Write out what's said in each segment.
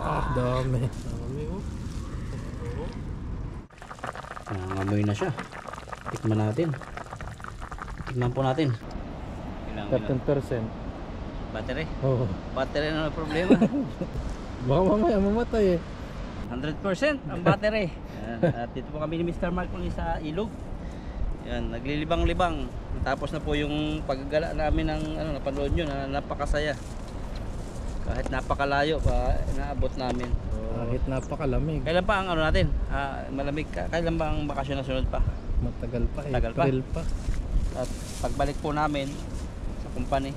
Dami. Dami oh. Nangangamoy na siya. Tikman natin. Tignan po natin. 13%. Battery. Oo. Battery na ang problema. Baka mamaya mamatay eh. 100% ang battery. Yan. At dito po kami ni Mr. Mark ulit sa ilog. Yan, naglilibang-libang. Tapos na po yung paggala namin ng napanood nyo na napakasaya. Kahit napakalayo pa naabot namin. So, Kahit napakalamig. kailan pa ang natin? Malamig ka. Kailan ba ang bakasyon na sunod pa? Matagal pa eh. Tagal pa. April pa. At pagbalik po namin sa company,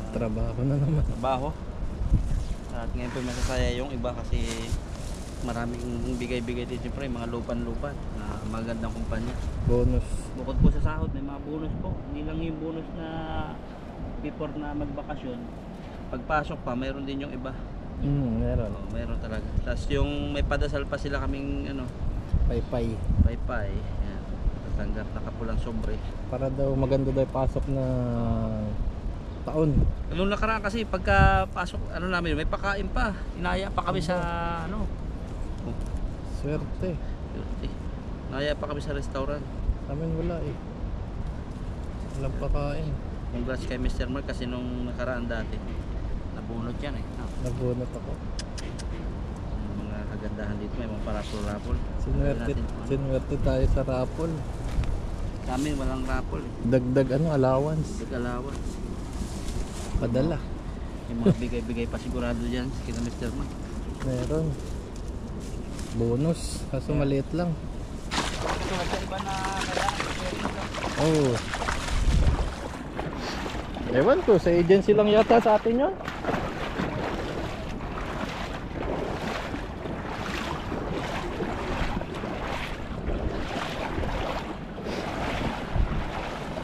Trabaho na naman. trabaho. At ngayon po masasaya yung iba kasi maraming bigay-bigay din siyempre, mga lupan-lupan na magandang kumpanya. Bonus. Bukod po sa sahod, may mga bonus po. Hindi lang yung bonus na before na magbakasyon. Pagpasok pa, mayroon din yung iba. Meron. Oh, mayroon talaga. Tapos yung may padasal pa sila kaming Paypay. paypay. Yan. Tatanggap na kapulang sobre. Para daw maganda daw yung pasok na taon. Noong nakaraan kasi pagka pasok namin, may pakain pa. Inaya pa kami sa Swerte. Inaya pa kami sa restaurant. Amin wala eh. Walang pakain. Congrats kay Mr. Mark kasi nung nakaraan dati nabunot yan eh. Nabunot ako. Yung mga kagandahan dito, may mga parapol-rapol. Sinwerte tayo sa rapol. Sa amin walang rapol eh. Dagdag allowance. Nag-alawan. Padala. Yung mga bigay-bigay pa sigurado dyan kina Mr. Mark. Meron. Bonus. Kaso maliit lang. Ito iba na Oh. Ewan ko, sa agency lang yata sa atin yun.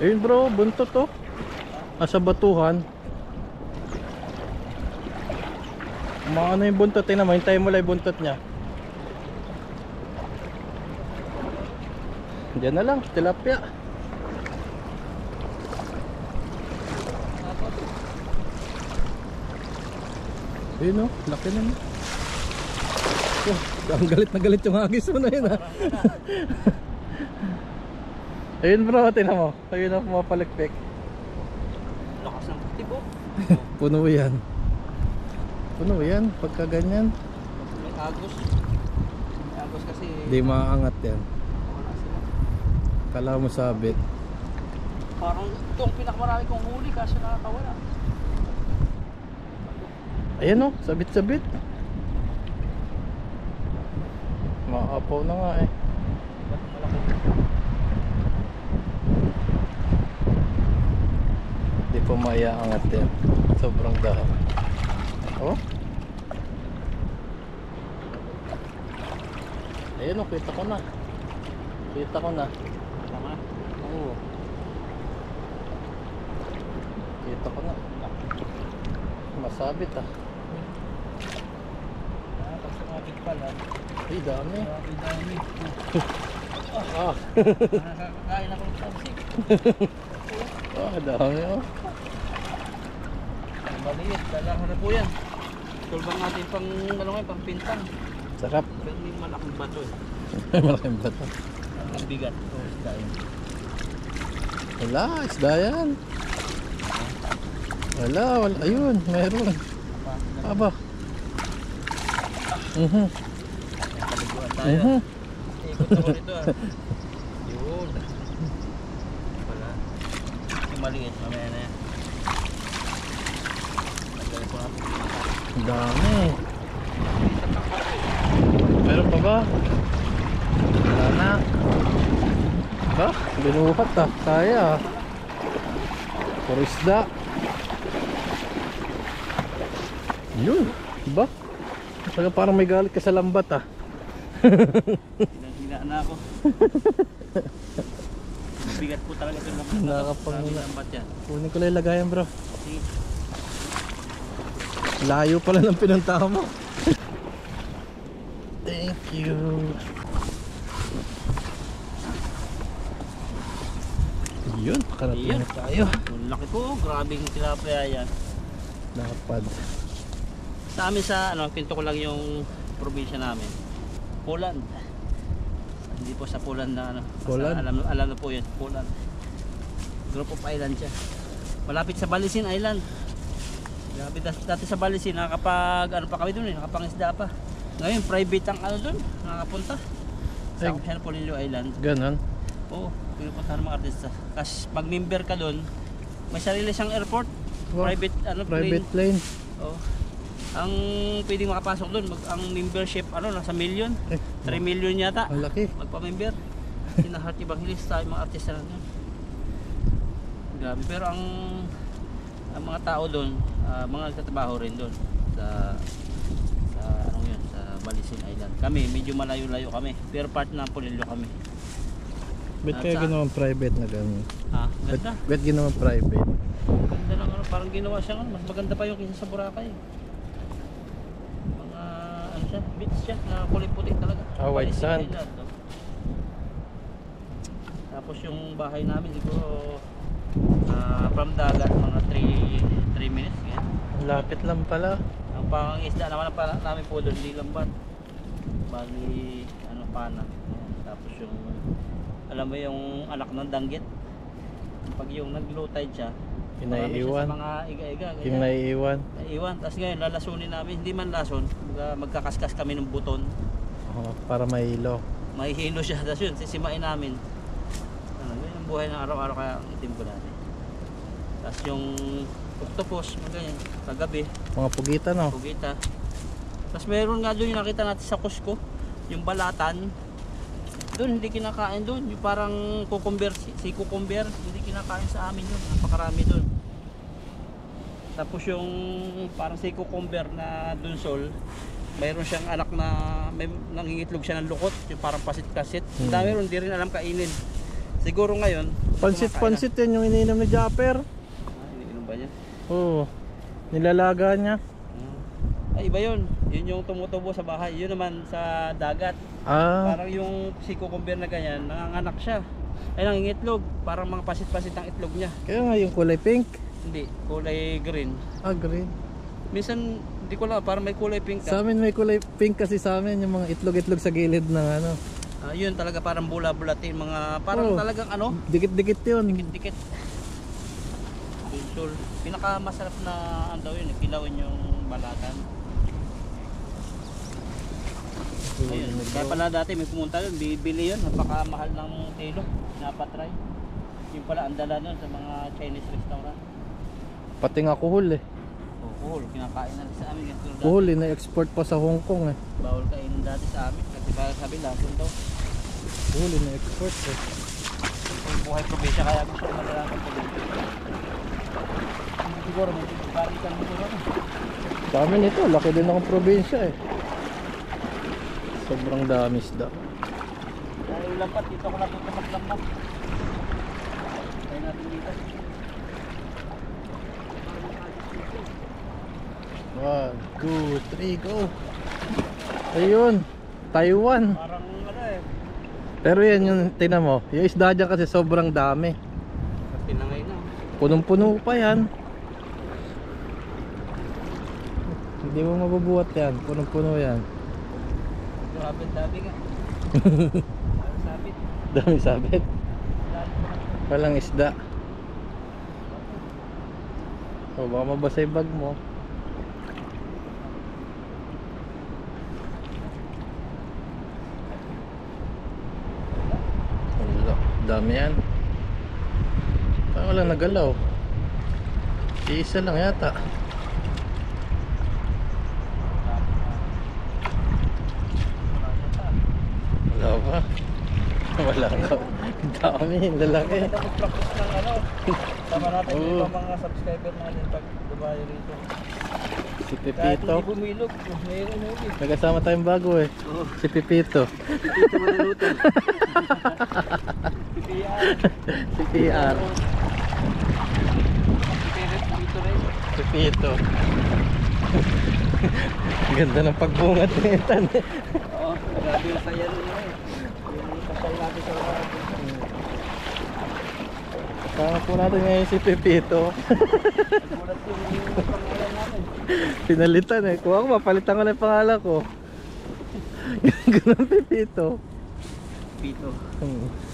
Ayun bro, buntot to. Sa batuhan. Maano yung buntot, tingnan mo, hintayin mo lang yung buntot niya. Diyan na lang, tilapia. Ayun o, laki na niya. Oh, ang galit na galit yung agis mo na yun ha. Ayun bro, tingnan mo. Ayun na pumapalikpik. lakas ng tibo. Puno yan. Puno yan, pagka ganyan. May agos. May agos kasi Di maaangat yan. wala sila. Kala mo sabit. Parang itong pinakamarami kong huli kasi nakakawala. Ayan o, sabit-sabit. Maapaw na nga eh. Di pa maiaangat yan. Sobrang dahon. Oh. Ayan o, kita ko na. Kita ko na. Tama. Oo. Kita ko na. Masabit ah. Pag sumabit pala. Ay, dami. Dami. Ah, Nakakain ako ng tamsik. dami oh. Maliit. Kailangan na po yan. Tulbang natin pang pang pintang. Sarap. Pero may malaking bato eh. Malaking bato. Ang bigat. Isda yun. Wala, isda yan. Wala. Ayun, meron. Aba. Paliguan tayo. Ikot ako nito ah. Yun. Wala. Yung maliit. Mamaya na yan. Nagdali po natin. Ang dami. Meron pa ba? Wala na. Ba? Binuhat ah. Kaya ah. Puro isda. Yun. Ba? Saka parang may galit ka sa lambat ah. Hinaan na ako. Bigat po talaga ito lambat. Nakakapangula. Lambat yan. Kunin ko lang yung lagayan bro. Sige. Layo pala ng pinuntahan mo. Thank you. Yun, pakarating na tayo. Ang laki po. Grabing tilapia yan. Napad. Sa amin sa ano, pinto ko lang yung probinsya namin. Poland. Hindi po sa Poland na ano. Poland? Alam na po yun, Poland. Group of island siya. Malapit sa Balisin Island. Grabe, dati sa Balisin, nakakapag ano pa kami doon eh, nakapangisda pa. Ngayon, private ang ano doon, nakakapunta. Sa San Polillo Island. Ganon. Oo, pinupuntahan ng mga artista. Kasi pag member ka doon, may sarili siyang airport. Wow. Private plane. Oo. Ang pwedeng makapasok doon, ang membership ano nasa million. 3 million yata. Ang laki. Magpa-member. Sina Heart Evangelista, yung mga artista na doon. Grabe, pero ang mga tao doon, mga nagtatrabaho rin doon sa anong yun, sa Balisin Island. Kami, medyo malayo-layo kami. Pero part ng Polillo kami. Ba't kaya ginawa private na gano'n? Ah, ganda. Ba't ginawa private? Ganda lang ano, parang ginawa siyang ano, mas maganda pa yung kaysa sa Boracay. Mga ano siya, beach siya na kulay puti talaga. White Balisin sand. Island, no? Tapos yung bahay namin siguro from dagat mga 3 minutes ganyan. Lapit lang pala. Ang pangisda naman namin po doon, hindi lambat. Bali, ano, pana. Ayan. Tapos yung, alam mo yung anak ng danggit. Pag yung nag-low tide siya, Yung marami siya naiiwan. sa mga iga-iga. ganyan. Yung naiiwan. Naiiwan. Tapos ngayon, lalasunin namin. Hindi man lason, magkakaskas kami ng buton. Para mailo. Mahihilo siya. Tapos yun, sisimain namin. Ano, yun yung buhay ng araw-araw kaya ang itim ko natin. Tapos yung octopus, ganyan, kagabi. Mga pugita, no? Pugita. Tapos meron nga doon yung nakita natin sa Cusco, yung balatan. Doon hindi kinakain doon, yung parang cucumber, si cucumber, hindi kinakain sa amin doon, napakarami doon. Tapos yung parang si cucumber na dunsol, mayroon siyang anak na may nangingitlog siya ng lukot, yung parang pasit-pasit. Ang dami ron, hindi rin alam kainin. Siguro ngayon, Pansit yan yung iniinom ni Japper. iniinom ba niya? Oo. Nilalaga niya. Ay, iba yun. Yun yung tumutubo sa bahay. Yun naman sa dagat. Parang yung si cucumber na ganyan, nanganganak siya. Ay, nangingitlog. Parang mga pasit-pasit ang itlog niya. Kaya nga yung kulay pink. Hindi, kulay green. Green. Minsan, hindi ko lang, parang may kulay pink Sa ka. amin may kulay pink kasi sa amin yung mga itlog-itlog sa gilid ng ano. Yun talaga parang bula-bulatin. Mga, parang talagang ano, Dikit-dikit yun. dikit. Dunsol. Pinakamasarap na ano daw yun, kilawin yung balatan. Ayun, kaya pala dati may pumunta doon, bibili yun, napakamahal ng kilo, napatry. Yung pala ang dala nun sa mga Chinese restaurant. Pati nga kuhol eh. Kuhol, kinakain na rin sa amin. Kuhol eh, na-export pa sa Hong Kong eh. Bawal kainin dati sa amin, kasi para sabi lason daw. Kuhol eh, na-export eh. Yung buhay probinsya, kaya gusto ko malalaman po dito. Siguro, may balikan mo siguro. Sa amin ito, laki din akong probinsya eh. Sobrang dami isda. Dahil lampat, dito ako natuto maglambat. Kaya natin dito. 1, 2, 3, go! Ayun, Taiwan. Parang ano eh. Pero yan yung, tingnan mo, yung isda dyan kasi sobrang dami. Tinangay na. Punong-puno pa yan. Hindi mo mabubuhat yan, punong-puno yan. Grabe, dami nga. Parang sabit. Dami sabit. Walang isda. O baka mabasa yung bag mo. Wala, dami yan. Parang walang nagalaw. Iisa lang yata. Wala pa. Wala ka. Dami, lalaki. Maganda mag-practice ng ano. Tama natin Oo. yung ibang mga subscriber natin pag dumayo rito. Si Kahit Pipito. hindi bumilog, mayroon mo yun. Nagkasama tayong bago eh. Oo. Si Pipito. Pipito maluluto. Pipiyan. Si PR. Pipito rin. Si Pipito. Ganda ng pagbungat ni Ethan. Oo, grabe yung saya nun eh. Yung kasal natin sa Kama po natin ngayon si Pepito. Nagulat yung pangalan natin. Pinalitan eh. Kung ako mapalitan ko na yung pangalan ko. Ganun Pepito. Pito.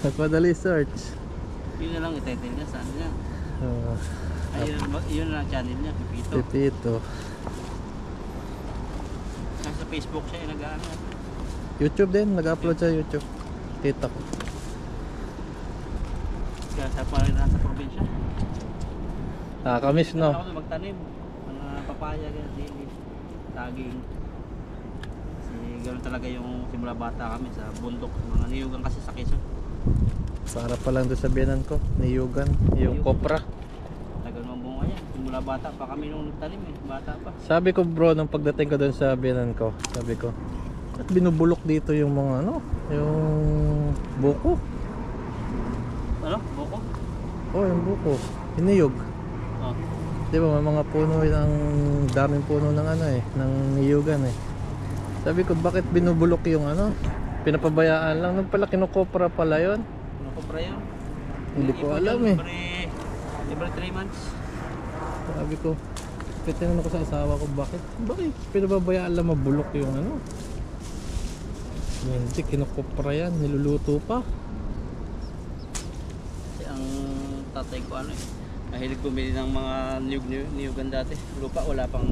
Nagpadali search. Yun na lang ititle niya, saan niya. Ayun, yun na lang channel niya, Pipito. Pepito. Nasa Facebook siya, nag-ano. YouTube din. Nag-upload sa YouTube. Kita ko. Kaya sa parang nasa probinsya. Nakakamiss no? Ako na magtanim. Mga papaya, sili, saging. Kasi ganoon talaga yung simula bata kami sa bundok. Mga niyugan kasi sa Quezon. Para pa lang doon sa biyanan ko. Niyugan. Yung kopra. Tagal ng bunga yan. Simula bata pa kami nung nagtanim eh. Bata pa. Sabi ko bro, nung pagdating ko doon sa biyanan ko, sabi ko, at binubulok dito yung mga ano, yung buko. Ano? Buko? Oh, yung buko. Iniyog. Oh. Di ba may mga puno, ang daming puno ng ano eh, ng niyugan eh. Sabi ko, bakit binubulok yung ano? Pinapabayaan lang. Nung pala kinukopra pala yun. Ano ko pra yun? Hindi ko alam eh. Every 3 months. Sabi ko, tinanong ko sa asawa ko, bakit pinababayaan lang mabulok yung ano? Hindi, kinukopra yan, niluluto pa. Kasi ang tatay ko ano eh, mahilig bumili ng mga niyugan dati. Lupa, wala pang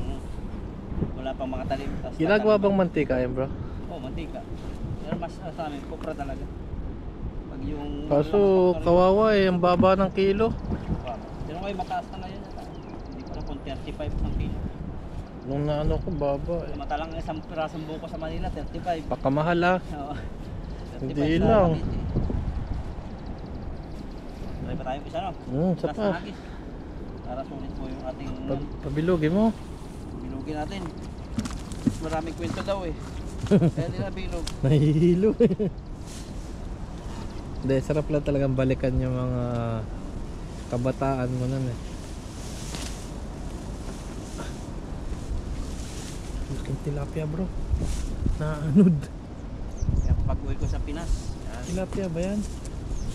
mga talim. Ginagawa bang mantika yan bro? Oo, mantika. Pero mas sa amin, kupra talaga. Pag yung... Kaso kawawa eh, ang baba ng kilo. Pero kayo mataas na ngayon. Hindi ko alam kung 35 ang kilo. Nung naano ko, baba eh. Matalang isang pirasong buko sa Manila, 35. Pakamahal ah. Oo. 35 Hindi sa lang. Cavite. Try pa tayong isa no? Isa Last pa. na hagis. Para sulit po yung ating Pabilugin mo. bilugin natin. Maraming kwento daw eh. Kaya nila bilog. Nahihilo eh. Hindi, sarap lang talagang balikan yung mga kabataan mo nun eh. Laking tilapia bro. Naanod. Kaya pag uwi ko sa Pinas, yan, Tilapia ba yan?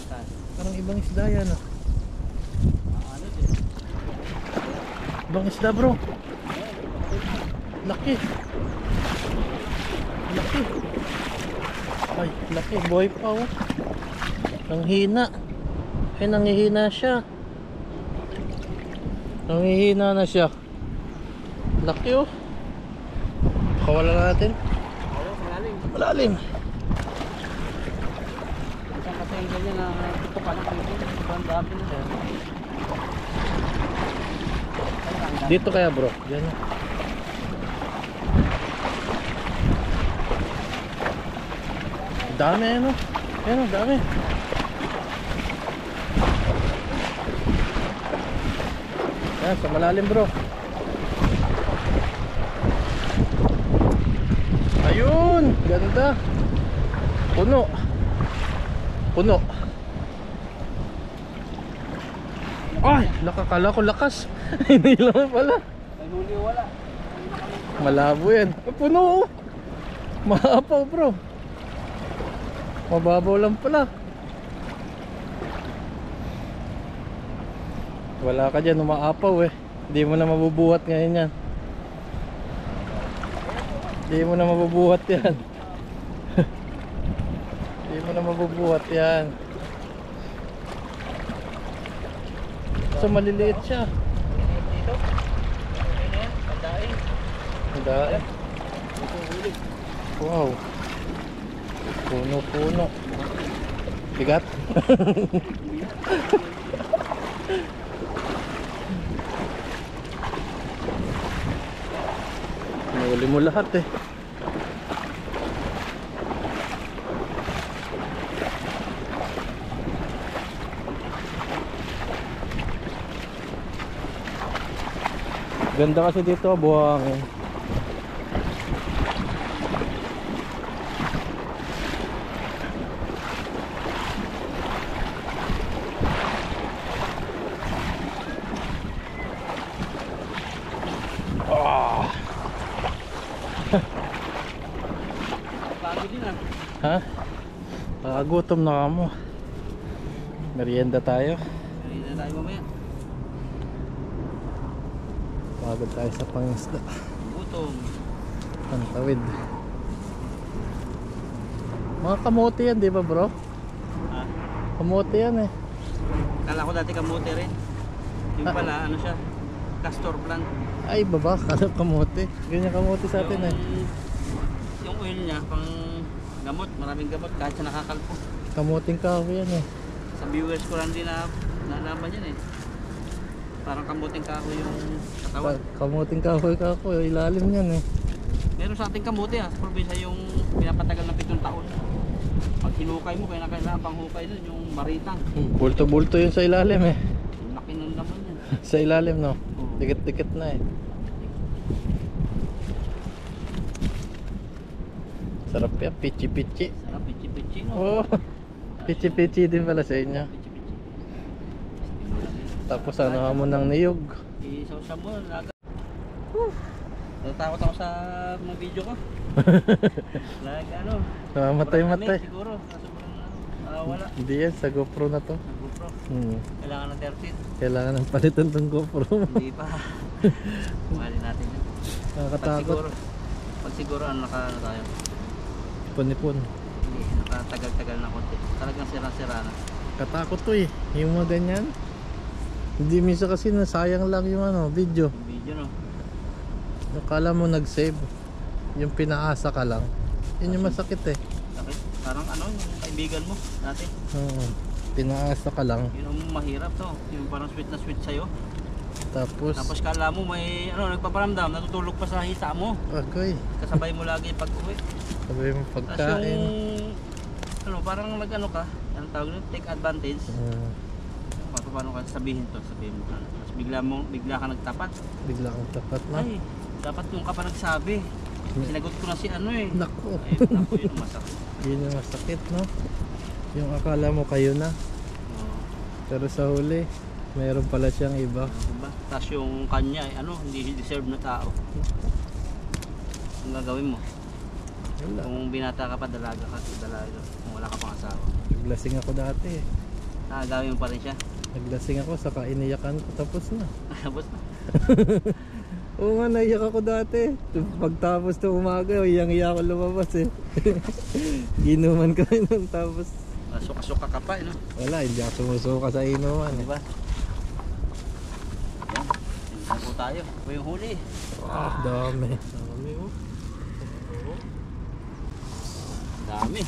saan? Parang ibang isda yan ah. Ano din? Ibang isda bro. Laki. Laki. Ay, laki. Buhay pa oh. Nanghina. Ay, nanghihina siya. Nanghihina na siya. Laki oh. Pakawala natin. Oo, malalim. Malalim. Isang kasi yung ganyan na tutukan ng pwede. Sobrang dami na. Dito kaya bro. Diyan na. Dami ano. Ayan o, dami. Ayan, sa malalim bro. Ayun, ganda. Puno. Puno. Ay, nakakala ko lakas. Hindi lang pala. May huli wala. Malabo yan. Puno oh. Maapaw bro. Mababaw lang pala. Wala ka dyan, umaapaw eh. Hindi mo na mabubuhat ngayon yan. Hindi mo na mabubuhat yan. Hindi mo na mabubuhat yan. So maliliit siya. Dito. Ano yan? Pandain. Dahil. Wow. Puno-puno. Bigat. Nahuli mo lahat eh. Ganda kasi dito, buhangin. Pagod din ah. Ha? Gutom na kamo. Merienda tayo. Kanina na tayo mamaya. Pagod tayo sa pangisda. Gutom. Pantawid. Mga kamote yan, di ba bro? Ha? Kamote yan eh. Kala ko dati kamote rin. Yung pala, ano siya? Castor plant. Ay baba, kala kamote. Ganyan kamote sa atin eh. Yung oil niya, pang gamot. Maraming gamot kahit siya nakakalpo. Kamuting kahoy yan eh. Sa viewers ko lang din na nalaman yan eh. Parang kamuting kahoy yung katawan. Kamuting kahoy, ilalim yan eh. Meron sa ating kamote sa probinsya yung pinapatagal ng 7 taon. Pag hinukay mo, kailangan pang hukay dun, yung maritang. Bulto-bulto yun sa ilalim eh. Yung laki ng laman yan. Sa ilalim no? Oo. Dikit-dikit na eh. Sarap yan, pichi-pichi. Sarap, pichi-pichi no? Oh, pichi-pichi din pala sa inyo. Pichi-pichi. Tapos ano mo ng niyog. Isaw-saw mo, laga. Natatakot ako sa mga video ko. Ano? Matay-matay. Siguro, sobrang wala. Hindi yan, sa GoPro na to. GoPro. Kailangan ng 13. Kailangan ng palitan ng GoPro. Hindi pa. Mahalin natin yan. Nakakatakot. Pag siguro ano tayo. Ipon-ipon. Hindi, nakatagal-tagal na konti. Talagang sira-sira na. Katakot to eh. Yung mga ganyan. Hindi minsan kasi nasayang lang yung video. Yung video no. Akala mo nag-save. Yung pinaasa ka lang. Yun yung masakit eh. Bakit? Parang yung kaibigan mo dati. Oo. Pinaasa ka lang. Yun ang mahirap to. Yung parang sweet na sweet sa'yo. Tapos kala mo may nagpaparamdam, natutulog pa sa hita mo. agoy. Kasabay mo lagi pag uwi. Sabi mo Tapos pagkain. yung parang ka, anong tawag nyo, take advantage. Paano ka sabihin mo. Tapos bigla ka nagtapat. Bigla kang tapat na. Ay, dapat nung ka pa nagsabi. Sinagot ko na si Naku. Ay, naku, yun ang masakit. Yun yung masakit no. Yung akala mo kayo na. Oo. Pero sa huli, mayroon pala siyang iba. Diba? Tapos yung kanya, hindi deserve na tao. Ang gagawin mo? Wala. Kung binata ka pa, dalaga ka, dalaga. Kung wala ka pang asawa. Naglasing ako dati eh. Gagawin mo pa rin siya. Naglasing ako, saka iniyakan ko, tapos na. Tapos na. Oo nga, naiyak ako dati. Pagtapos ng umaga, iyang-iya ako lumabas eh. Inuman kami nun, tapos Suka-suka ka pa, no? wala, hindi ako sumusuka sa inuman. Di ba? Yan. Tingnan po tayo. Ito yung huli. Dami. Dami, oh. Dami.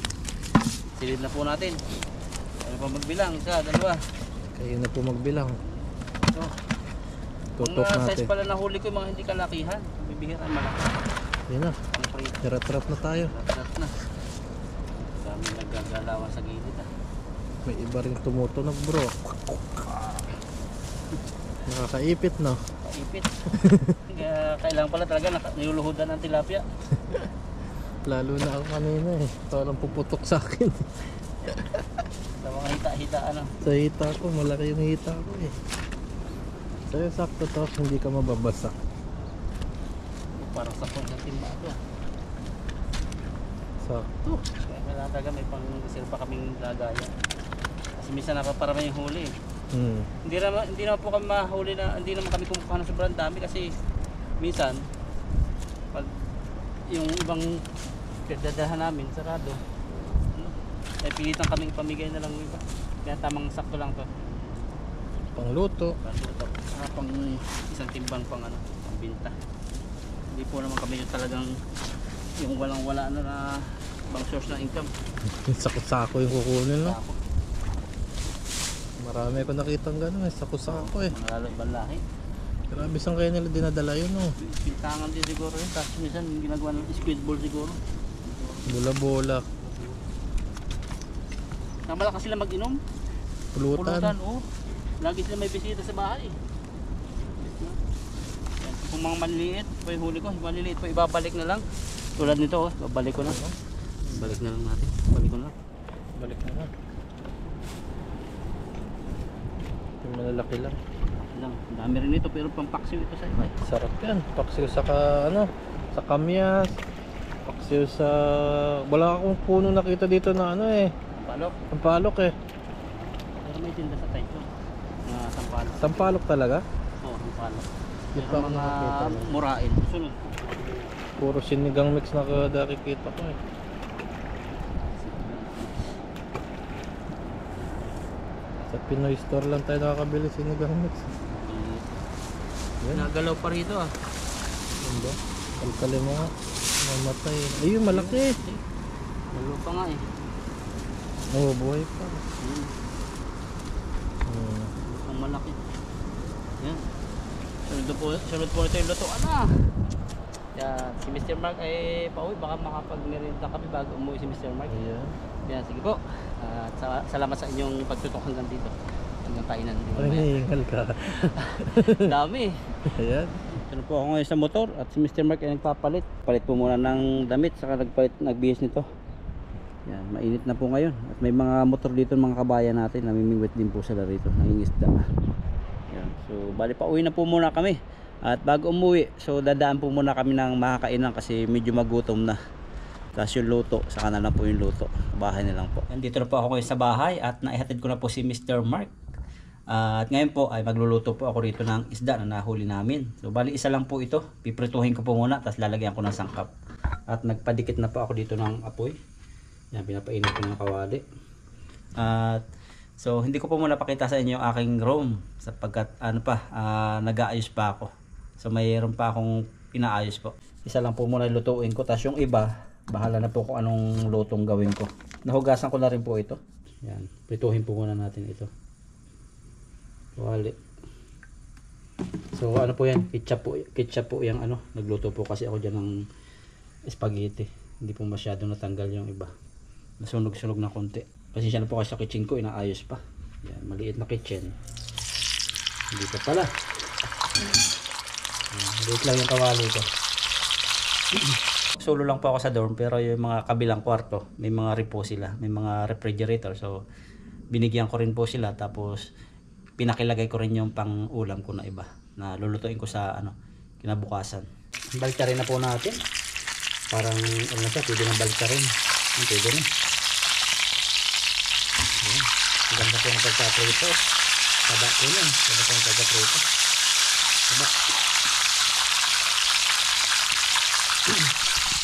Silid na po natin. Ano pa magbilang? Isa, dalawa. Kayo na po magbilang. Ito. Tutok Mga natin. size pala na huli ko, yung mga hindi kalakihan. Bibihira malaki. Yun na, Ang prito. tira-trap na tayo. Lahat na. Dami naggagalawan sa gilid May iba rin tumutunog bro. Nakakaipit no. Ipit. Kaya kailangan pala talaga niluluhudan ng tilapia. Lalo na ako kanina eh. Parang puputok sa akin. Sa mga hita-hita Sa hita ko, malaki yung hita ko eh. Sa'yo sakto to, hindi ka mababasa. Parang sa pong ng timba ito. Sakto. Kaya kailangan talaga may pang-reserve pa kaming lagayan. Kasi minsan napaparami yung huli. Hindi naman po kami mahuli na, hindi naman kami kumukuha ng sobrang dami kasi minsan pag yung ibang pagdadahan namin sarado, pilitan kaming ipamigay na lang yung iba. Kaya tamang sakto lang to. Pangluto. Pang isang timbang pang binta. Hindi po naman kami yung talagang yung walang-wala na bang source ng income. Sako-sako yung kukunin no. Ako, Marami ko nakitang gano'n eh. Sako-sako eh. mga lalo ibang lahi. Grabe saan kaya nila dinadala yun no. Pintangan din siguro yun. Tapos minsan ginagawa ng squid ball siguro. Bola-bola. Namalakas sila mag-inom. Pulutan. Oo. Lagi sila may bisita sa bahay. Yan. Kung mga maliliit, pa yung huli ko, yung maliliit pa ibabalik na lang. Tulad nito, babalik ko na. Balik na lang natin. Balik ko na. Balik na lang. Yung malalaki lang. Lang, dami rin ito pero pampaksiw ito sa iba. Sarap yan. Paksiw sa sa kamyas. Paksiw sa... Wala akong puno nakita dito na eh. Palok. Ang palok eh. Pero may tinda sa Taichung. Mga Sampalok talaga? Oo, ang palo. Di Yung pa ako mga nakakita. murain. Sunod. Puro sinigang mix na nakikita ko eh. Sa Pinoy store lang tayo nakakabili sinigang mix. Yan. Nagalaw pa rito ah. Ganda. Kalkalin mo nga. Mamatay. Ayun, malaki. Lalo pa nga eh. Oo, buhay pa. Ang malaki. Yan. Sunod po nito yung lutuan na. Yan. Si Mr. Mark ay pauwi. Baka makapag-merinda kami bago umuwi si Mr. Mark. Ayan. Yan, sige po. At salamat sa inyong pagtutok hanggang dito. Hanggang kainan din. Ay, nahingal ka. Dami. Ayan. Ito po ako ngayon sa motor at si Mr. Mark ay nagpapalit. Palit po muna ng damit saka nagbihis nito. Yan, mainit na po ngayon. At may mga motor dito mga kabayan natin, namimingwit din po sila rito, nangingisda. Yan. So, bali pa uwi na po muna kami. At bago umuwi, so dadaan po muna kami ng makakainan kasi medyo magutom na. Tapos yung luto, saka na lang po yung luto. Bahay na lang po. Dito na po ako ngayon sa bahay at naihatid ko na po si Mr. Mark. At ngayon po ay magluluto po ako rito ng isda na nahuli namin. So bali isa lang po ito. Piprituhin ko po muna tapos lalagyan ko ng sangkap. At nagpadikit na po ako dito ng apoy. Yan, pinapainit ko ng kawali. At so hindi ko po muna pakita sa inyo yung aking room sapagkat nag-aayos pa ako. So mayroon pa akong inaayos po. Isa lang po muna lutuin ko tapos yung iba bahala na po kung anong lutong gawin ko. Nahugasan ko na rin po ito. Yan, prituhin po muna natin ito. Wali. So ano po yan? Ketchup po yung ano. Nagluto po kasi ako dyan ng spaghetti. Hindi po masyado natanggal yung iba. Nasunog-sunog na konti. Kasi siya na po kasi sa kitchen ko, inaayos pa. Yan, maliit na kitchen. Hindi pa pala. Maliit lang yung kawali ko. Solo lang po ako sa dorm pero yung mga kabilang kwarto, may mga repo sila. May mga refrigerator. So binigyan ko rin po sila tapos pinakilagay ko rin yung pang ulam ko na iba na lulutuin ko sa kinabukasan. Baltsarin na po natin. Parang ano na siya, pwede na baltsarin. Pwede na. Ayan. Ganda po ng pagkaprito. Taba po na. Ganda po ng pagkaprito. Taba.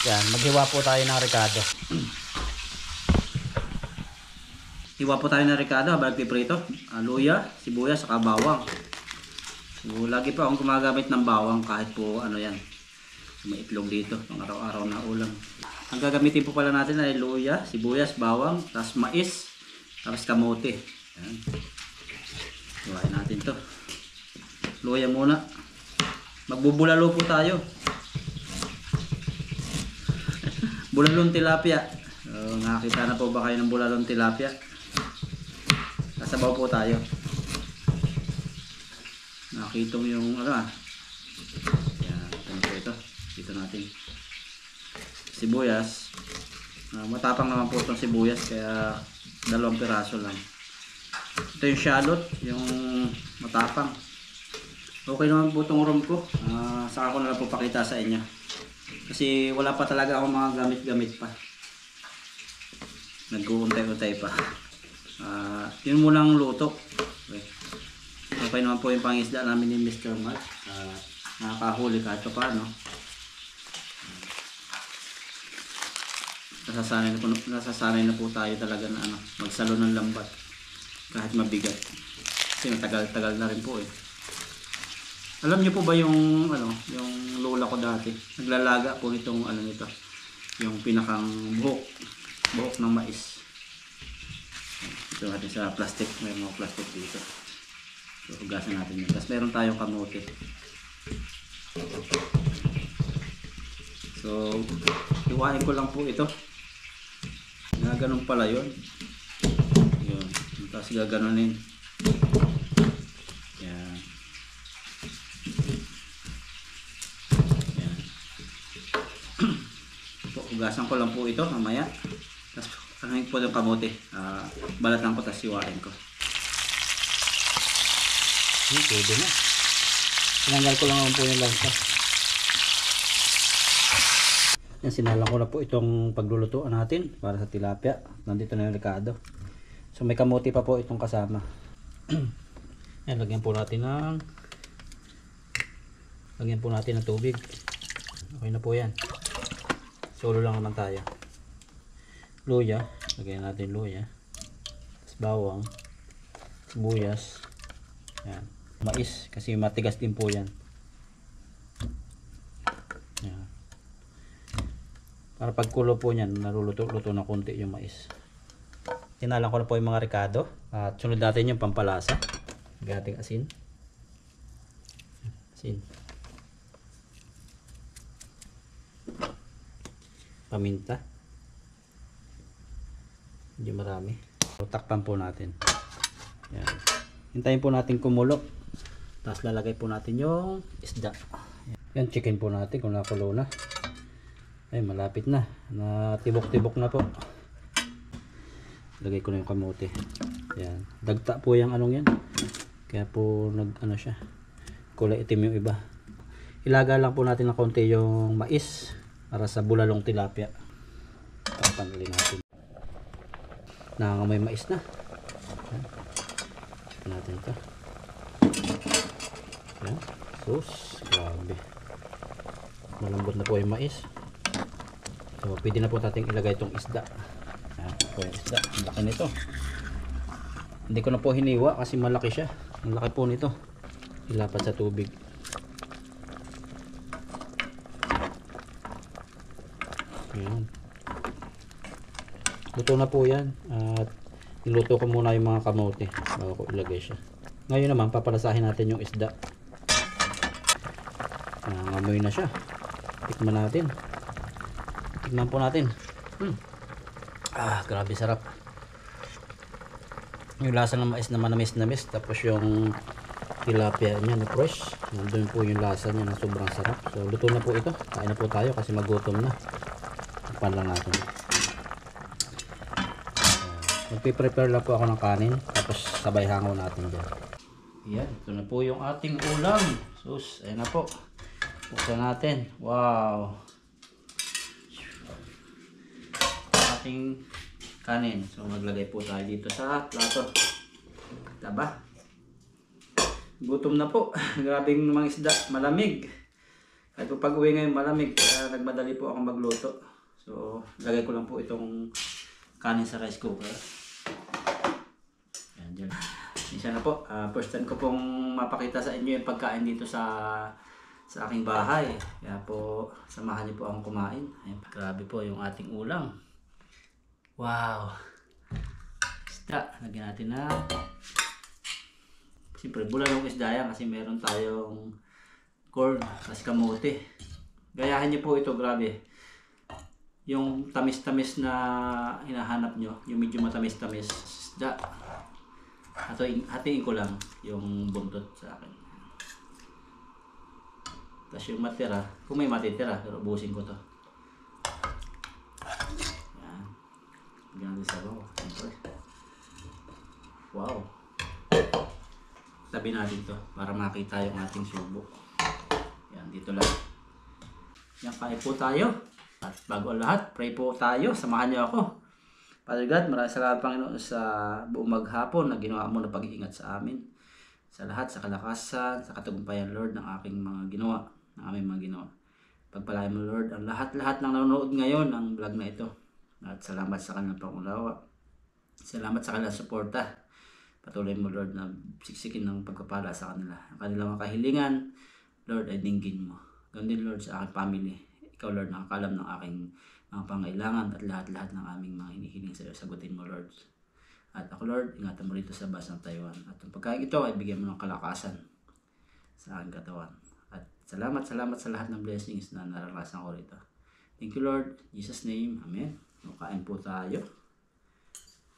Yan, maghiwa po tayo ng ricado. Hiwa po tayo ng ricado habang piprito. Luya, sibuyas, saka bawang. So, lagi po akong gumagamit ng bawang kahit po ano yan. May itlog dito, pang araw-araw na ulam. Ang gagamitin po pala natin ay luya, sibuyas, bawang, tapos mais, tapos kamote. Yan. Hiwain natin to. Luya muna. Magbubulalo po tayo. Bulalong tilapia. So, nakakita na po ba kayo ng bulalong tilapia? Kasabaw po tayo. Nakitong yung Yan, ito po ito. Dito natin. Sibuyas. Matapang naman po itong sibuyas kaya 2 piraso lang. Ito yung shallot, yung matapang. Okay naman po itong room ko. Saka ko na lang po pakita sa inyo. Kasi wala pa talaga akong mga gamit-gamit pa. Nag-uuntay-untay pa. Yun munang luto. Okay naman po yung pangisda namin ni Mr. Mark. Nakakahuli kahit pa paano. Nasasanay na po tayo talaga na magsalo ng lambat. Kahit mabigat. Kasi matagal-tagal na rin po eh. Alam niyo po ba yung yung lola ko dati, naglalaga po nitong nito, yung pinakang buhok ng mais. Ito natin sa plastic, may mga plastic dito. So hugasan natin yun. Tapos meron tayong kamote. So hiwain ko lang po ito. Ganun pala yun. Yun. Tapos gaganunin. Yan. Hugasan ko lang po ito mamaya. Tapos ano po yung kamote. Balatan ko tapos siwain ko. Pwede na. Sinanggal ko lang naman po yung lansa. Yan, sinalang ko na po itong paglulutuan natin para sa tilapia. Nandito na yung ricado. So may kamote pa po itong kasama. Yan, lagyan po natin ng tubig. Okay na po yan. Solo lang naman tayo. Luya, lagyan natin luya. Tapos bawang, sibuyas. Yan. Mais, kasi matigas din po yan. Yan. Para pagkulo po niyan, naluluto-luto na konti yung mais. Tinalang ko na po yung mga ricado. At sunod natin yung pampalasa. Gating asin. Asin. Paminta. Hindi marami. Takpan po natin. Yan. Hintayin po natin kumulo. Tapos lalagay po natin yung isda. Yan, chicken po natin kung nakulo na. Ay, malapit na. Natibok-tibok na po. Lagay ko na yung kamote. Yan. Dagta po yung anong yan. Kaya po nag-ano siya. Kulay itim yung iba. Ilaga lang po natin ng konti yung mais para sa bulalong tilapia. Takpan ulit natin. Nangangamoy mais na. Yan. Check natin ito. Yan. Sus. Grabe. Malambot na po yung mais. So, pwede na po natin ilagay itong isda. Yan po yung isda. Ang laki nito. Hindi ko na po hiniwa kasi malaki siya. Ang laki po nito. Ilapat sa tubig. Yan. Luto na po yan. At niluto ko muna yung mga kamote bago ko ilagay siya. Ngayon naman papalasahin natin yung isda. Nangangamoy na siya. Tikman natin. Tikman po natin. Grabe sarap. Yung lasa ng mais na manamis-namis. Tapos yung tilapia niya na fresh. Nandun po yung lasa niya na sobrang sarap. So luto na po ito. Kain na po tayo kasi magutom na. Tikman lang natin. Magpiprepare lang po ako ng kanin. Tapos sabay hangaw natin dyan. Yan. Ito na po yung ating ulam. Sus. Ayan na po. Buksan natin. Wow. Ating kanin. So maglagay po tayo dito sa plato. Taba. Gutom na po. Grabing mga isda. Malamig. Kahit po pag uwi ngayon malamig. Kaya nagmadali po akong magluto. So lagay ko lang po itong kanin sa rice cooker. Yan dyan. Isa na po. First time ko pong mapakita sa inyo yung pagkain dito sa aking bahay. Kaya po samahan niyo po akong kumain. Ayan, grabe po yung ating ulam. Wow. Isda. Lagyan natin na. Siyempre bulalong isda yan kasi meron tayong corn kasi kamote. Gayahin niyo po ito. Grabe. Yung tamis-tamis na hinahanap nyo, yung medyo matamis-tamis isda. Hatiin ko lang yung buntot sa akin. Tapos yung matira, kung may matitira, pero ubusin ko to. Yan. Ganyan sa bawah. Wow. Tabi natin to para makita yung ating subo. Yan, dito lang. Yan, kain po tayo. At bago ang lahat, pray po tayo. Samahan niyo ako. Father God, maraming salamat Panginoon sa buong maghapon na ginawa mo na pag-iingat sa amin. Sa lahat, sa kalakasan, sa katagumpayan Lord ng aking mga ginawa, ng aming mga ginawa. Pagpalain mo Lord ang lahat-lahat ng nanonood ngayon ng vlog na ito. At salamat sa kanilang pangunawa. Salamat sa kanilang suporta. Patuloy mo Lord na siksikin ng pagpapala sa kanila. Ang kanilang mga kahilingan, Lord ay dinggin mo. Ganun din Lord sa aking family. Ikaw Lord nakakalam ng aking mga pangailangan at lahat-lahat ng aming mga hinihiling sa iyo. Sagutin mo Lord. At ako Lord, ingatan mo rito sa bus ng Taiwan. At ang pagkain ito ay bigyan mo ng kalakasan sa aking katawan. At salamat sa lahat ng blessings na naranasan ko rito. Thank you Lord. In Jesus name. Amen. Kain po tayo.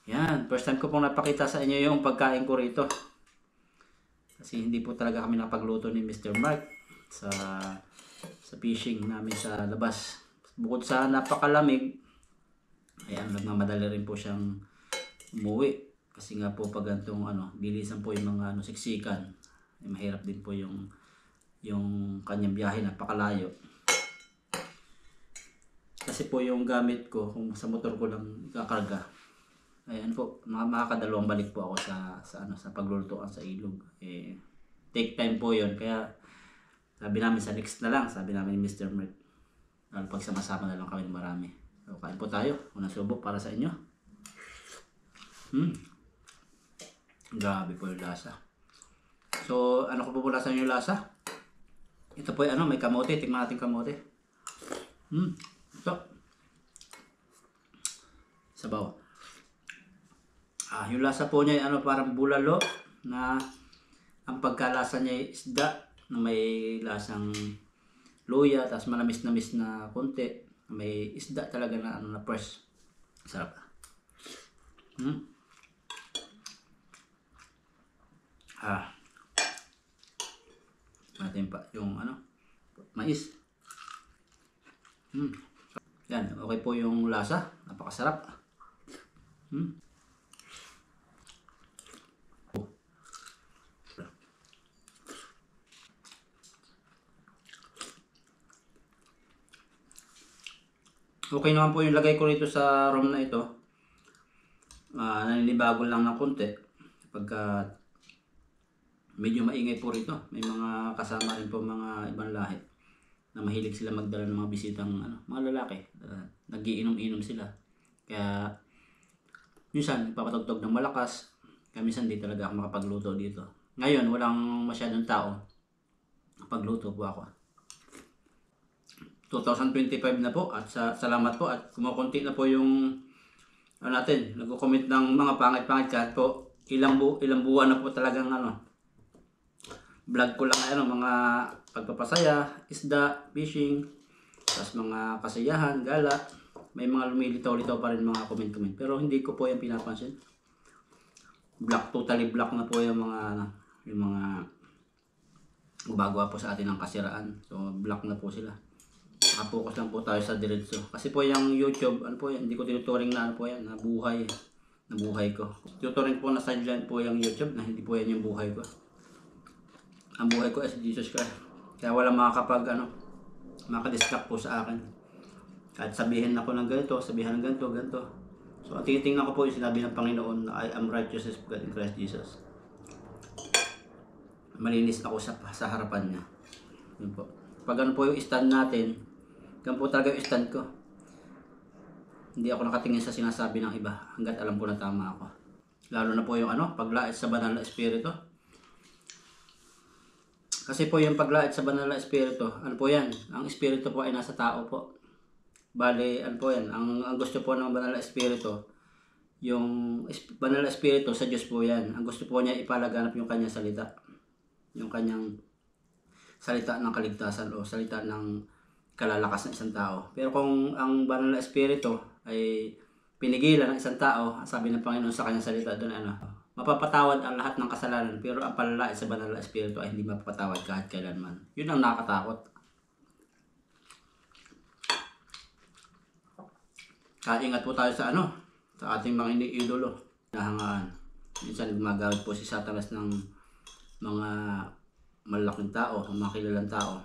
Yan. First time ko pong napakita sa inyo yung pagkain ko rito. Kasi hindi po talaga kami napagluto ni Mr. Mark sa fishing namin sa labas. Bukod sa napakalamig, ayan, nagmamadali rin po siyang umuwi. Kasi nga po pag gantong bilisan po yung mga siksikan, ay mahirap din po yung kanyang biyahe, napakalayo. Kasi po yung gamit ko, kung sa motor ko lang kakarga, Ayan po, makakadalawang balik po ako sa paglulutuan sa ilog. Take time po 'yon, kaya sabi namin sa next na lang, sabi namin ni Mr. Mark. Lalo pag sama-sama na lang kami ng marami. So, kain po tayo. Unang subok para sa inyo. Grabe po yung lasa. So, ano ko po mula sa inyo yung lasa? Ito po yung may kamote. Tingnan natin kamote. Ito. Sabaw. Yung lasa po niya ay parang bulalo na ang pagkalasa niya ay isda na may lasang luya, tapos manamis-namis na konti. May isda talaga na na fresh. Sarap. Natin pa yung mais. Yan, okay po yung lasa. Napakasarap. Okay naman po yung lagay ko rito sa room na ito. Naninibago lang ng konti. Pagka medyo maingay po rito. May mga kasama rin po mga ibang lahi na mahilig sila magdala ng mga bisitang mga lalaki. Nagiinom-inom sila. Kaya minsan nagpapatugtog ng malakas. Kaya minsan di talaga ako makapagluto dito. Ngayon walang masyadong tao. Pagluto po ako. 2025 na po at salamat po at kumukunti na po yung natin. Nagko-comment ng mga pangit-pangit kahit po ilang buwan na po talagang vlog ko lang mga pagpapasaya, isda, fishing, tapos mga kasiyahan, gala. May mga lumilitaw-litaw pa rin mga comment-comment pero hindi ko po yan pinapansin. Totally black na po yung mga gumagawa po sa atin ng kasiraan. So black na po sila. Nakapokus lang po tayo sa diretso. Kasi po yung YouTube, hindi ko tinuturing na na buhay. Na buhay ko. Tinuturing po na sideline po yung YouTube na hindi po yan yung buhay ko. Ang buhay ko is Jesus Christ. Kaya wala makadistract po sa akin. Kahit sabihin ako ng ganito, sabihin ng ganito. So titingnan ko po yung sinabi ng Panginoon na I am righteous as God in Christ Jesus. Malinis ako sa harapan niya. Yun po. Pag po yung stand natin, ganun po talaga yung stand ko. Hindi ako nakatingin sa sinasabi ng iba hanggat alam ko na tama ako. Lalo na po yung paglait sa banal na espiritu. Kasi po yung paglait sa banal na espiritu, po yan? Ang espiritu po ay nasa tao po. Bale, po yan? Ang gusto po ng banal na espiritu, yung banal na espiritu sa Diyos po yan. Ang gusto po niya ipalaganap yung kanyang salita. Yung kanyang salita ng kaligtasan o salita ng kalalakas ng isang tao. Pero kung ang banal na espiritu ay pinigilan ng isang tao, sabi ng Panginoon sa kanyang salita doon, mapapatawad ang lahat ng kasalanan, pero ang palalait sa banal na espiritu ay hindi mapapatawad kahit kailanman. Yun ang nakakatakot. Kaya ingat po tayo sa sa ating mga iniidolo, nahangaan. Minsan gumagamit po si Satanas ng mga malaking tao, mga kilalang tao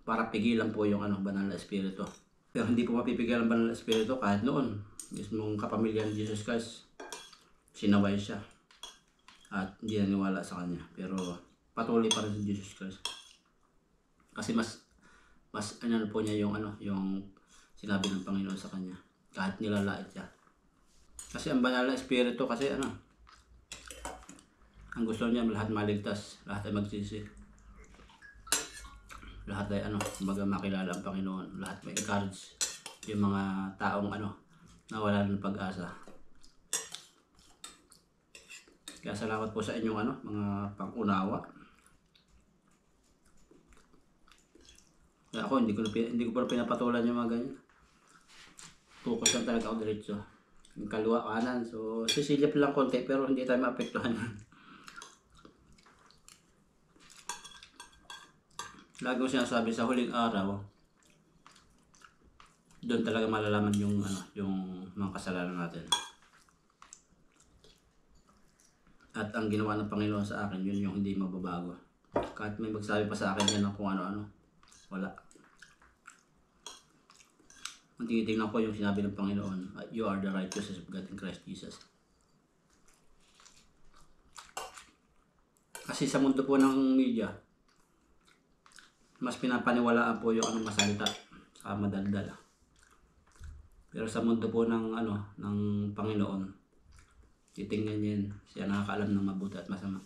para pigilan po yung banal na espiritu. Pero hindi po mapipigilan ang banal na espiritu kahit noon. Mismong kapamilya ni Jesus Christ, sinaway siya at hindi naniwala sa kanya. Pero patuloy pa rin si Jesus Christ. Kasi mas po niya yung yung sinabi ng Panginoon sa kanya kahit nilalait siya. Kasi ang banal na espiritu kasi ang gusto niya lahat maligtas, lahat ay magsisi. Lahat ay kumbaga makilala ang Panginoon, lahat may encourage yung mga taong nawala ng pag-asa. Kaya salamat po sa inyong mga pang-unawa. Kaya ako hindi ko pa pinapatulan yung mga ganyan. Focus lang talaga ako diretso. Yung kaliwa kanan. So sisilip lang konti pero hindi tayo maapektuhan. Lagi ko sinasabi sa huling araw, doon talaga malalaman yung mga kasalanan natin. At ang ginawa ng Panginoon sa akin, yun yung hindi mababago. Kahit may magsabi pa sa akin yan kung ano-ano, wala. Ang tinitingnan ko yung sinabi ng Panginoon, you are the righteousness of God in Christ Jesus. Kasi sa mundo po ng media, mas pinapaniwalaan po yung anong masalita sa madaldal. Pero sa mundo po ng ng Panginoon, titingnan niya yun. Siya nakakaalam ng mabuti at masama.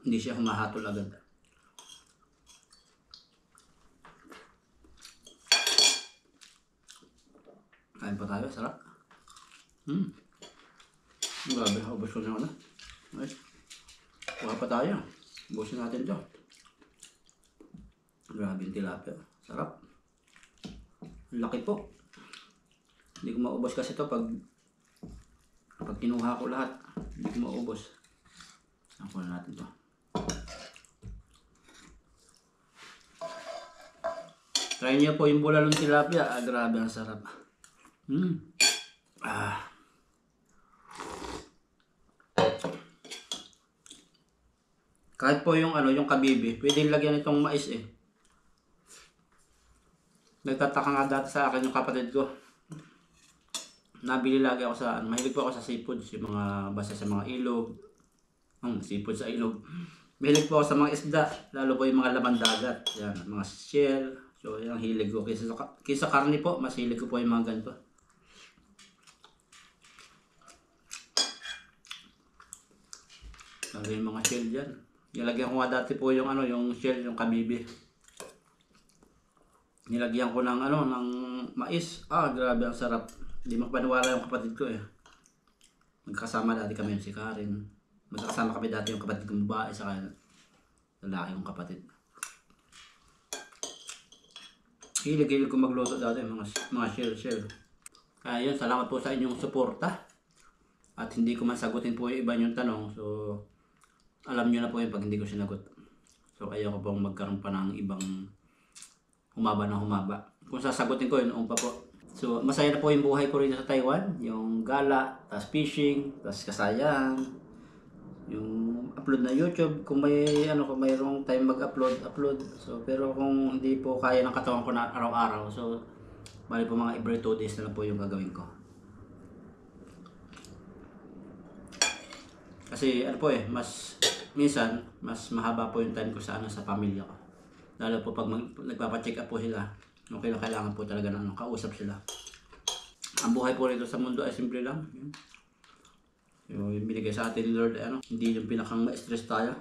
Hindi siya humahatol agad. Kain pa tayo, sarap. Grabe, ubos ko na ako na. Nice. Kuha pa tayo. Ubusin natin ito. Grabe yung tilapia. Sarap. Laki po. Hindi ko maubos kasi ito pag kinuha ko lahat. Hindi ko maubos. Nakuha natin ito. Try niyo po yung bulalong tilapia. Grabe ang sarap. Kahit po yung yung kabibi, pwedeng lagyan itong mais eh. Nagtataka nga dati sa akin yung kapatid ko. Nabili lagi ako sa, mahilig po ako sa seafood, yung mga basta sa mga ilog. Seafood sa ilog. Mahilig po ako sa mga isda, lalo po yung mga laman dagat. Yan, mga shell. So, yung hilig ko. Kaysa karne po, mas hilig ko po yung mga ganito. Lalo yung mga shell dyan. Nilagyan ko nga dati po yung yung shell, yung kabibi. Nilagyan ko ng ng mais. Grabe ang sarap. Hindi magpaniwala yung kapatid ko eh. Magkasama dati kami si Karen. Magkasama kami dati yung kapatid kong babae sa lalaki kong kapatid. Hilig ko magluto dati mga shell. Kaya yun, salamat po sa inyong suporta. At hindi ko man sagutin po yung iba yung tanong. So, alam nyo na po yun pag hindi ko sinagot. So, ayaw ko pong magkaroon pa ng ibang humaba. Kung sasagutin ko yun, pa po. So, masaya na po yung buhay ko rito sa Taiwan. Yung gala, tas fishing, tas kasayahan. Yung upload na YouTube. Kung may, kung mayroong time upload. So, pero kung hindi po kaya ng katawan ko na araw-araw, so, bali po mga every 2 days na lang po yung gagawin ko. Kasi minsan, mas mahaba po yung time ko sa sa pamilya ko. Lalo po pag nagpapacheck up po sila, okay lang, kailangan po talaga na kausap sila. Ang buhay po rito sa mundo ay simple lang. Yung binigay sa atin ni Lord, hindi yung pinakang ma-stress tayo.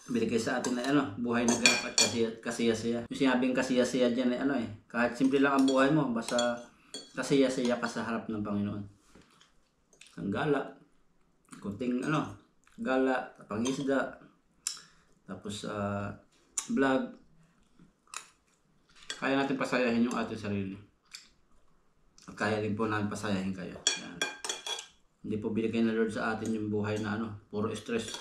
Binigay sa atin na buhay na ganap at kasiyasiya. Yung sinabing kasiyasiya dyan ay kahit simple lang ang buhay mo, basta kasiyasiya ka sa harap ng Panginoon. Ang gala, kunting gala, pangisda, tapos vlog. Kaya natin pasayahin yung ating sarili. At kaya din po namin pasayahin kayo. Yan. Hindi po binigay na Lord sa atin yung buhay na puro stress.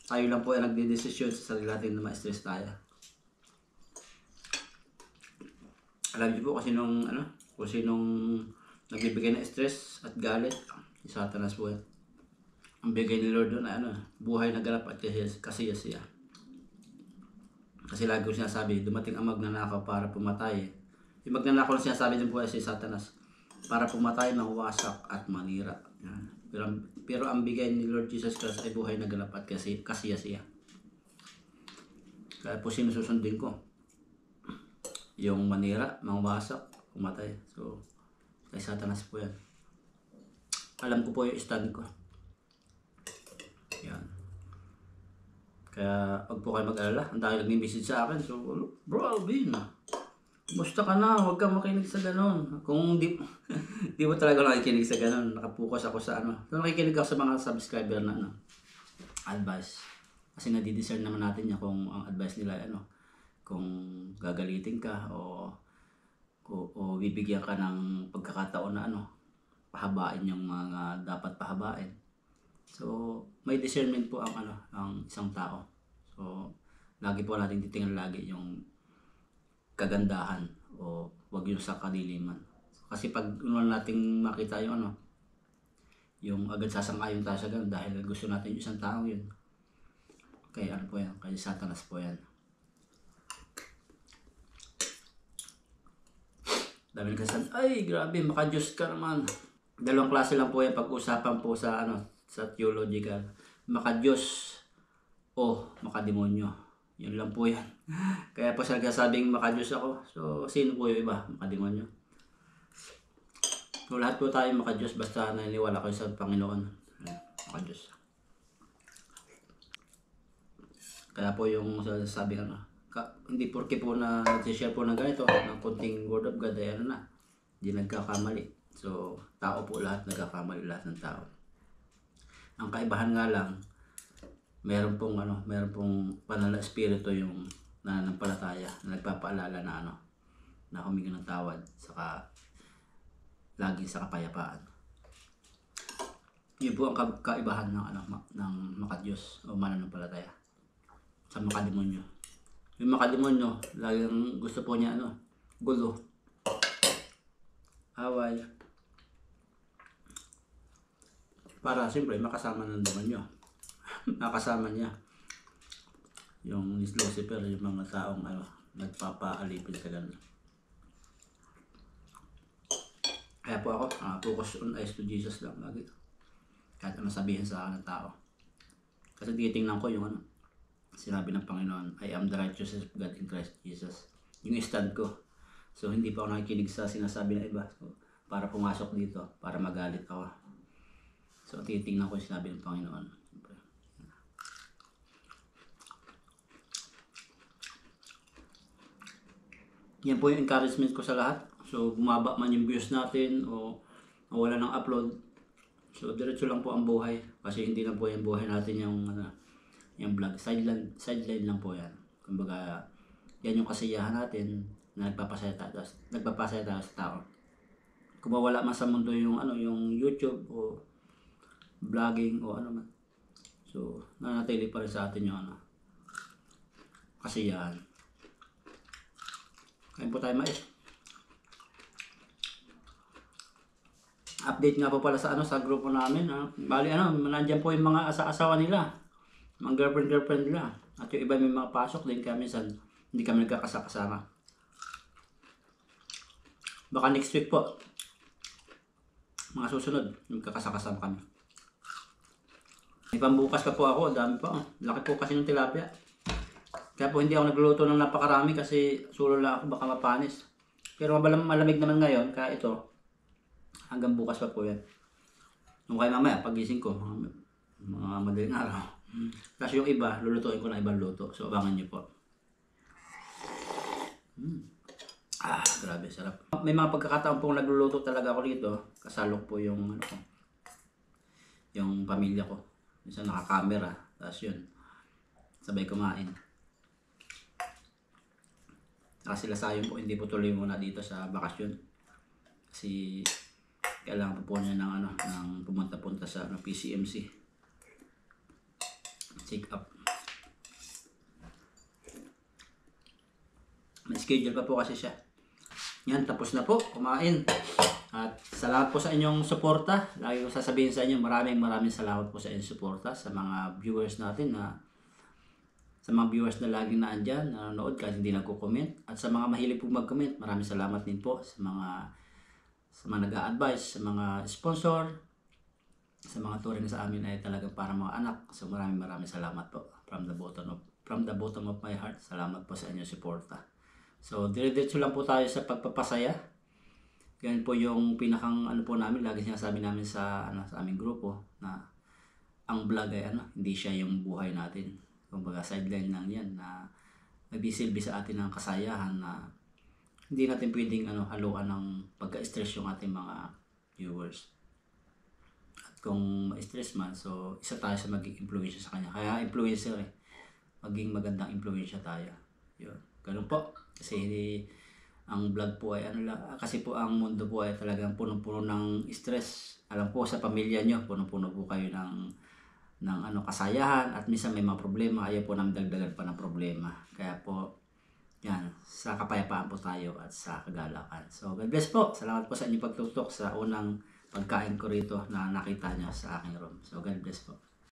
Tayo lang po ay nagdidesisyon sa sarili natin na ma-stress tayo. Alam niyo po kasi kung sinong nagbibigay ng stress at galit, si Satanas po yan. Ang bigay ni Lord doon buhay na ganap at kasiyasiya. Kasi lagi ko sinasabi, dumating ang magnanakaw para pumatay. Yung magnanakaw na sinasabi din po ay si Satanas, para pumatay, mawasak at manira. Yan. Pero ang bigay ni Lord Jesus Christ ay buhay na ganap at kasiyasiya. Kaya po sinususundin ko. Yung manira, mawasak, pumatay. So, kay Satanas po yan. Alam ko po yung stand ko. Yan. Kaya wag po kayo mag-alala. Ang dahil nag-message sa akin. So, bro Alvin, musta ka na? Huwag kang makinig sa ganon. Kung di mo talaga nakikinig sa ganon, nakapokus ako sa So, nakikinig ako sa mga subscriber na advice. Kasi nadidiscern naman natin niya kung ang advice nila kung gagalitin ka o bibigyan ka ng pagkakataon na pahabain yung mga dapat pahabain. So, may discernment po ang isang tao. So, lagi po natin titingnan lagi yung kagandahan o wag yung sa kadiliman. Kasi pag nating makita yung yung agad sasang-ayon tayo sa ganun dahil gusto natin yung isang tao yun. Kaya po yan, kaya Satanas po yan. Dami nagsasabi, ay grabe, maka-Diyos ka naman. Dalawang klase lang po yan pag-usapan po sa sa theological. makadiyos o makademonyo. Yun lang po yan. Kaya po sabing makadiyos ako. So, sino po yung iba? Makademonyo. So, lahat po tayo makadiyos basta naniniwala kayo sa Panginoon. Makadiyos. Kaya po yung sabi hindi porke po na nag-share po ng ganito, ng konting word of God, ay hindi nagkakamali. So, tao po lahat, nagkakamali lahat ng tao. Ang kaibahan nga lang, meron pong panala espiritu yung nananampalataya na nagpapaalala na humingi ng tawad saka lagi sa kapayapaan. Yun po ang kaibahan ng makadiyos o mananampalataya sa makademonyo. Yung makademonyo, laging gusto po niya gulo, away, para siyempre makasama ng demonyo. Nakasama niya yung Lucifer, yung mga taong nagpapaalipin sa ganun. Kaya po ako focus on eyes to Jesus lang lagi, kahit ano sabihin sa akin ng tao. Kasi titingnan ko yung sinabi ng Panginoon, I am the righteousness of God in Christ Jesus, yung stand ko. So hindi pa ako nakikinig sa sinasabi ng iba, so, para pumasok dito, para magalit ako. So titingnan ko yung sinabi ng Panginoon. Yan po yung encouragement ko sa lahat. So, bumaba man yung views natin o wala ng upload. So, diretso lang po ang buhay. Kasi hindi lang po yung buhay natin yung vlog. Sideline lang po yan. Kumbaga, yan yung kasiyahan natin na nagpapasaya tayo sa tao. Kung mawala man sa mundo yung YouTube o vlogging o ano man. So, nanatili pa rin sa atin yung kasiyahan. Kain po tayo mais. Update nga po pala sa grupo namin. Bali nandiyan po yung mga asawa nila. Mga girlfriend nila. At yung iba may mga pasok din kaya minsan hindi kami nagkakasama. Baka next week po. Mga susunod, magkakasama kami. May pambukas pa po ako, dami pa. Laki po kasi ng tilapia. Kaya po hindi ako nagluluto ng napakarami kasi sulo lang ako, baka mapanis. Pero malamig naman ngayon, kaya ito, hanggang bukas pa po yan. Nung kaya mamaya, pagising ko, mga madaling araw. Kasi yung iba, lulutuin ko na ibang luto. So, abangan nyo po. Grabe, sarap. May mga pagkakataon pong nagluluto talaga ako dito. Kasalok po yung, yung pamilya ko. Minsan naka-camera, tapos yun, sabay kumain. Kasi sila sayang po, hindi po tuloy muna dito sa bakasyon. Kasi kailangan po niya ng pumunta-punta sa PCMC. Check up. May schedule pa po kasi siya. Yan, tapos na po, kumain. At salamat po sa inyong suporta. Lagi ko sasabihin sa inyo, maraming salamat po sa inyong suporta sa mga viewers natin sa mga viewers na laging naandyan, nanonood kahit hindi nagko-comment. At sa mga mahilig po mag-comment, maraming salamat din po sa mga nag-a-advise, sa mga sponsor, sa mga turing sa amin ay talagang para mga anak. So maraming salamat po from the bottom of my heart. Salamat po sa inyong suporta. So dire-diretso lang po tayo sa pagpapasaya. Yan po yung pinakang po namin, lagi sinasabi namin sa aming grupo na ang vlog ay hindi siya yung buhay natin. Kumbaga sideline lang yan na nagsisilbi sa atin ng kasayahan na hindi natin pwedeng haluan ng pagka-stress yung ating mga viewers. At kung ma-stress man, so isa tayo sa maging influensya sa kanya. Kaya influencer maging magandang influensya tayo. Yun. Ganun po. Kasi ang vlog po ay kasi po ang mundo po ay talagang puno-puno ng stress. Alam po sa pamilya nyo, puno-puno po kayo ng kasayahan at minsan may mga problema, ayaw po namin dagdagan pa ng problema. Kaya po, yan, sa kapayapaan po tayo at sa kagalakan. So, God bless po. Salamat po sa inyong pagtutok sa unang pagkain ko rito na nakita nyo sa aking room. So, God bless po.